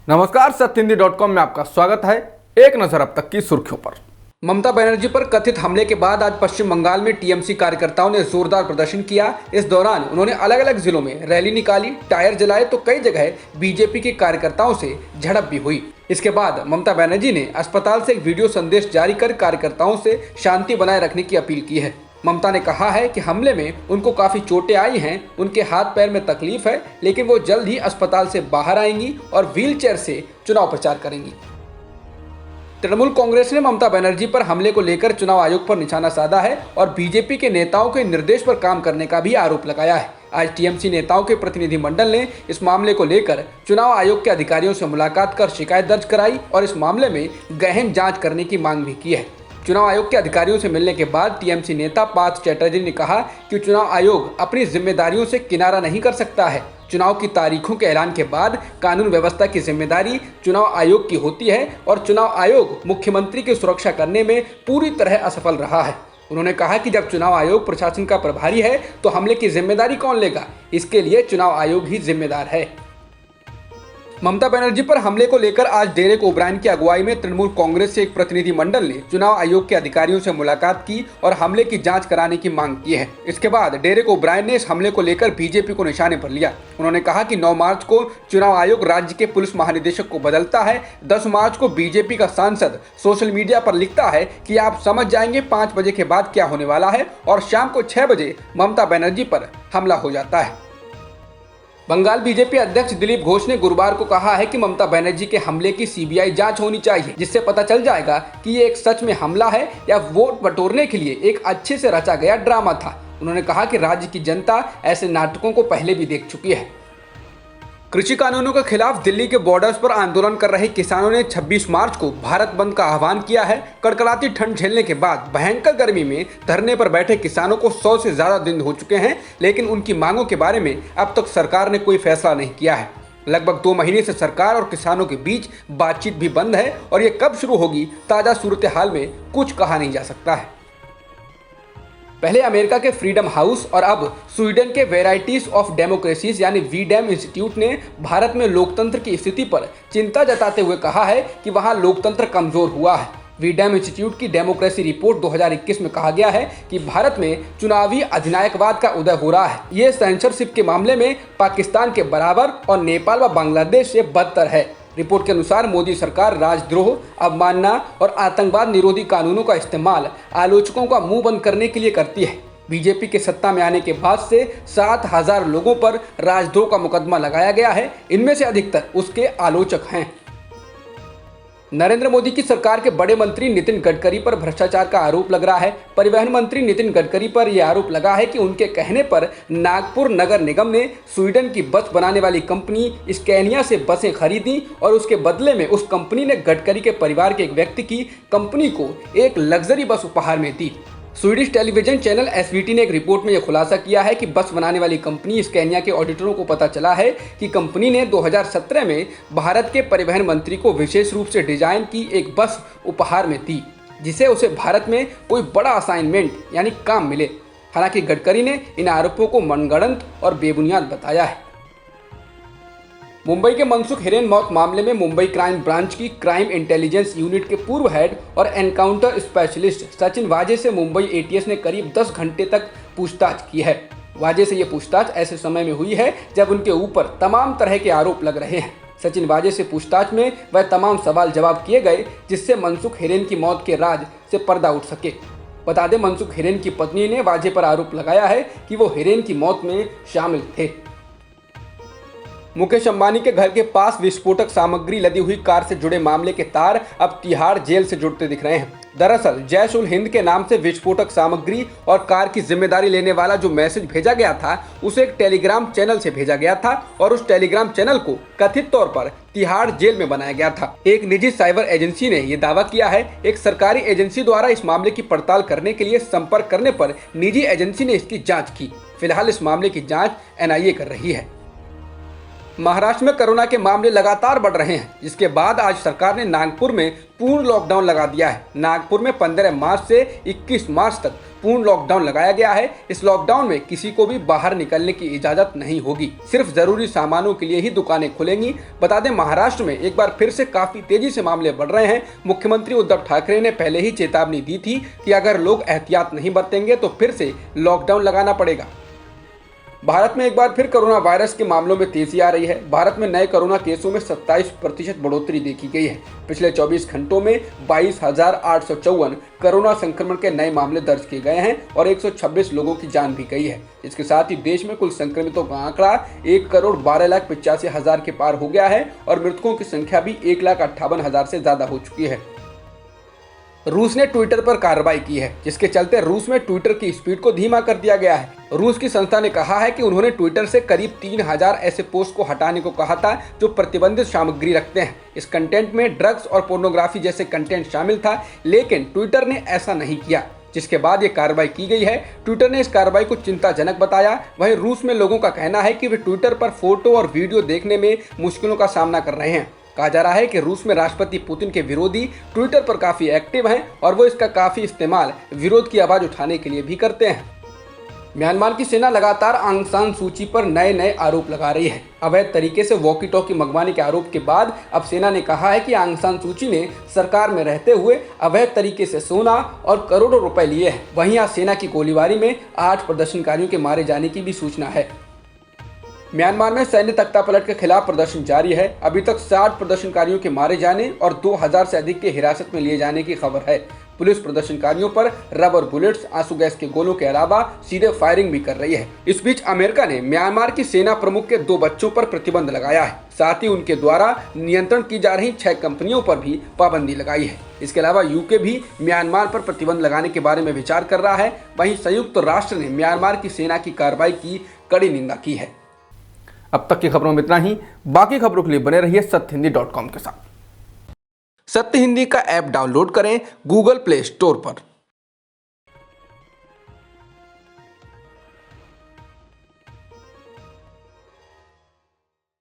नमस्कार, सत्यहिंदी.com में आपका स्वागत है। एक नजर अब तक की सुर्खियों पर। ममता बनर्जी पर कथित हमले के बाद आज पश्चिम बंगाल में टीएमसी कार्यकर्ताओं ने जोरदार प्रदर्शन किया। इस दौरान उन्होंने अलग अलग जिलों में रैली निकाली, टायर जलाए तो कई जगह बीजेपी के कार्यकर्ताओं से झड़प भी हुई। इसके बाद ममता बनर्जी ने अस्पताल से एक वीडियो संदेश जारी कर कार्यकर्ताओं से शांति बनाए रखने की अपील की है। ममता ने कहा है कि हमले में उनको काफी चोटें आई हैं, उनके हाथ पैर में तकलीफ है, लेकिन वो जल्द ही अस्पताल से बाहर आएंगी और व्हीलचेयर से चुनाव प्रचार करेंगी। तृणमूल कांग्रेस ने ममता बनर्जी पर हमले को लेकर चुनाव आयोग पर निशाना साधा है और बीजेपी के नेताओं के निर्देश पर काम करने का भी आरोप लगाया है। आज टीएमसी नेताओं के प्रतिनिधिमंडल ने इस मामले को लेकर चुनाव आयोग के अधिकारियों से मुलाकात कर शिकायत दर्ज कराई और इस मामले में गहन जांच करने की मांग भी की है। चुनाव आयोग के अधिकारियों से मिलने के बाद टीएमसी नेता पार्थ चैटर्जी ने कहा कि चुनाव आयोग अपनी जिम्मेदारियों से किनारा नहीं कर सकता है। चुनाव की तारीखों के ऐलान के बाद कानून व्यवस्था की जिम्मेदारी चुनाव आयोग की होती है और चुनाव आयोग मुख्यमंत्री की सुरक्षा करने में पूरी तरह असफल रहा है। उन्होंने कहा कि जब चुनाव आयोग प्रशासन का प्रभारी है तो हमले की जिम्मेदारी कौन लेगा? इसके लिए चुनाव आयोग ही जिम्मेदार है। ममता बनर्जी पर हमले को लेकर आज डेरेक ओब्रायन की अगुवाई में तृणमूल कांग्रेस से एक प्रतिनिधिमंडल ने चुनाव आयोग के अधिकारियों से मुलाकात की और हमले की जांच कराने की मांग की है। इसके बाद डेरेक ओब्रायन ने इस हमले को लेकर बीजेपी को निशाने पर लिया। उन्होंने कहा कि 9 मार्च को चुनाव आयोग राज्य के पुलिस महानिदेशक को बदलता है। 10 मार्च को बीजेपी का सांसद सोशल मीडिया पर लिखता है कि आप समझ जाएंगे 5 बजे के बाद क्या होने वाला है और शाम को 6 बजे ममता बनर्जी पर हमला हो जाता है। बंगाल बीजेपी अध्यक्ष दिलीप घोष ने गुरुवार को कहा है कि ममता बनर्जी के हमले की सीबीआई जांच होनी चाहिए, जिससे पता चल जाएगा कि ये एक सच में हमला है या वोट बटोरने के लिए एक अच्छे से रचा गया ड्रामा था। उन्होंने कहा कि राज्य की जनता ऐसे नाटकों को पहले भी देख चुकी है। कृषि कानूनों के खिलाफ दिल्ली के बॉर्डर्स पर आंदोलन कर रहे किसानों ने 26 मार्च को भारत बंद का आह्वान किया है। कड़कड़ाती ठंड झेलने के बाद भयंकर गर्मी में धरने पर बैठे किसानों को 100 से ज्यादा दिन हो चुके हैं, लेकिन उनकी मांगों के बारे में अब तक सरकार ने कोई फैसला नहीं किया है। लगभग 2 महीने से सरकार और किसानों के बीच बातचीत भी बंद है और ये कब शुरू होगी, ताजा सूरत हाल में कुछ कहा नहीं जा सकता है। पहले अमेरिका के फ्रीडम हाउस और अब स्वीडन के वेराइटीज ऑफ डेमोक्रेसीज यानी वीडैम इंस्टीट्यूट ने भारत में लोकतंत्र की स्थिति पर चिंता जताते हुए कहा है कि वहां लोकतंत्र कमजोर हुआ है। वीडैम इंस्टीट्यूट की डेमोक्रेसी रिपोर्ट 2021 में कहा गया है कि भारत में चुनावी अधिनायकवाद का उदय हो रहा है। ये सेंसरशिप के मामले में पाकिस्तान के बराबर और नेपाल व बांग्लादेश से बदतर है। रिपोर्ट के अनुसार मोदी सरकार राजद्रोह, अवमानना और आतंकवाद निरोधी कानूनों का इस्तेमाल आलोचकों का मुंह बंद करने के लिए करती है। बीजेपी के सत्ता में आने के बाद से 7,000 लोगों पर राजद्रोह का मुकदमा लगाया गया है। इनमें से अधिकतर उसके आलोचक हैं। नरेंद्र मोदी की सरकार के बड़े मंत्री नितिन गडकरी पर भ्रष्टाचार का आरोप लग रहा है। परिवहन मंत्री नितिन गडकरी पर यह आरोप लगा है कि उनके कहने पर नागपुर नगर निगम ने स्वीडन की बस बनाने वाली कंपनी स्कैनिया से बसें खरीदी और उसके बदले में उस कंपनी ने गडकरी के परिवार के एक व्यक्ति की कंपनी को एक लग्जरी बस उपहार में दी। स्वीडिश टेलीविजन चैनल एसवीटी ने एक रिपोर्ट में यह खुलासा किया है कि बस बनाने वाली कंपनी स्कैनिया के ऑडिटरों को पता चला है कि कंपनी ने 2017 में भारत के परिवहन मंत्री को विशेष रूप से डिजाइन की एक बस उपहार में दी, जिसे उसे भारत में कोई बड़ा असाइनमेंट यानी काम मिले। हालांकि गडकरी ने इन आरोपों को मनगढ़ंत और बेबुनियाद बताया है। मुंबई के मनसुख हिरेन मौत मामले में मुंबई क्राइम ब्रांच की क्राइम इंटेलिजेंस यूनिट के पूर्व हेड और एनकाउंटर स्पेशलिस्ट सचिन वाजे से मुंबई एटीएस ने करीब 10 घंटे तक पूछताछ की है। वाजे से ये पूछताछ ऐसे समय में हुई है जब उनके ऊपर तमाम तरह के आरोप लग रहे हैं। सचिन वाजे से पूछताछ में वह तमाम सवाल जवाब किए गए जिससे मनसुख हिरेन की मौत के राज से पर्दा उठ सके। बता दें, मनसुख हिरेन की पत्नी ने वाजे पर आरोप लगाया है कि वो हिरेन की मौत में शामिल थे। मुकेश अंबानी के घर के पास विस्फोटक सामग्री लदी हुई कार से जुड़े मामले के तार अब तिहाड़ जेल से जुड़ते दिख रहे हैं। दरअसल जैश उल हिंद के नाम से विस्फोटक सामग्री और कार की जिम्मेदारी लेने वाला जो मैसेज भेजा गया था उसे एक टेलीग्राम चैनल से भेजा गया था और उस टेलीग्राम चैनल को कथित तौर पर तिहाड़ जेल में बनाया गया था। एक निजी साइबर एजेंसी ने यह दावा किया है। एक सरकारी एजेंसी द्वारा इस मामले की पड़ताल करने के लिए संपर्क करने पर निजी एजेंसी ने इसकी जाँच की। फिलहाल इस मामले की जाँच NIA कर रही है। महाराष्ट्र में कोरोना के मामले लगातार बढ़ रहे हैं, जिसके बाद आज सरकार ने नागपुर में पूर्ण लॉकडाउन लगा दिया है। नागपुर में 15 मार्च से 21 मार्च तक पूर्ण लॉकडाउन लगाया गया है। इस लॉकडाउन में किसी को भी बाहर निकलने की इजाजत नहीं होगी, सिर्फ जरूरी सामानों के लिए ही दुकानें खुलेंगी। बता दें, महाराष्ट्र में एक बार फिर से काफी तेजी से मामले बढ़ रहे हैं। मुख्यमंत्री उद्धव ठाकरे ने पहले ही चेतावनी दी थी कि अगर लोग एहतियात नहीं बरतेंगे तो फिर से लॉकडाउन लगाना पड़ेगा। भारत में एक बार फिर कोरोना वायरस के मामलों में तेजी आ रही है। भारत में नए कोरोना केसों में 27% बढ़ोतरी देखी गई है। पिछले 24 घंटों में 22,854 कोरोना संक्रमण के नए मामले दर्ज किए गए हैं और 126 लोगों की जान भी गई है। इसके साथ ही देश में कुल संक्रमितों का आंकड़ा 1,12,85,000 के पार हो गया है और मृतकों की संख्या भी 1,58,000 से ज्यादा हो चुकी है। रूस ने ट्विटर पर कार्रवाई की है, जिसके चलते रूस में ट्विटर की स्पीड को धीमा कर दिया गया है। रूस की संस्था ने कहा है कि उन्होंने ट्विटर से करीब 3,000 ऐसे पोस्ट को हटाने को कहा था जो प्रतिबंधित सामग्री रखते हैं। इस कंटेंट में ड्रग्स और पोर्नोग्राफी जैसे कंटेंट शामिल था, लेकिन ट्विटर ने ऐसा नहीं किया, जिसके बाद ये कार्रवाई की गई है। ट्विटर ने इस कार्रवाई को चिंताजनक बताया। वहीं रूस में लोगों का कहना है कि वे ट्विटर पर फोटो और वीडियो देखने में मुश्किलों का सामना कर रहे हैं। कहा जा रहा है कि रूस में राष्ट्रपति पुतिन के विरोधी ट्विटर पर काफी एक्टिव हैं और वो इसका काफी इस्तेमाल विरोध की आवाज उठाने के लिए भी करते हैं। म्यांमार की सेना लगातार आंग सान सू की पर नए आरोप लगा रही है। अवैध तरीके से वॉकी टॉकी मंगवाने के आरोप के बाद अब सेना ने कहा है कि आंग सान सू की ने सरकार में रहते हुए अवैध तरीके से सोना और करोड़ों रुपए लिए हैं। वहीं आज सेना की गोलीबारी में 8 प्रदर्शनकारियों के मारे जाने की भी सूचना है। म्यांमार में सैन्य तख्तापलट के खिलाफ प्रदर्शन जारी है। अभी तक 60 प्रदर्शनकारियों के मारे जाने और 2000 से अधिक के हिरासत में लिए जाने की खबर है। पुलिस प्रदर्शनकारियों पर रबर बुलेट्स, आंसू गैस के गोलों के अलावा सीधे फायरिंग भी कर रही है। इस बीच अमेरिका ने म्यांमार की सेना प्रमुख के 2 बच्चों पर प्रतिबंध लगाया है। साथ ही उनके द्वारा नियंत्रण की जा रही 6 कंपनियों पर भी पाबंदी लगाई है। इसके अलावा यूके भी म्यांमार पर प्रतिबंध लगाने के बारे में विचार कर रहा है। वहीं संयुक्त राष्ट्र ने म्यांमार की सेना की कार्रवाई की कड़ी निंदा की है। अब तक की खबरों में इतना ही। बाकी खबरों के लिए बने रहिए सत्यहिंदी.com के साथ। सत्य हिंदी का ऐप डाउनलोड करें गूगल प्ले स्टोर पर।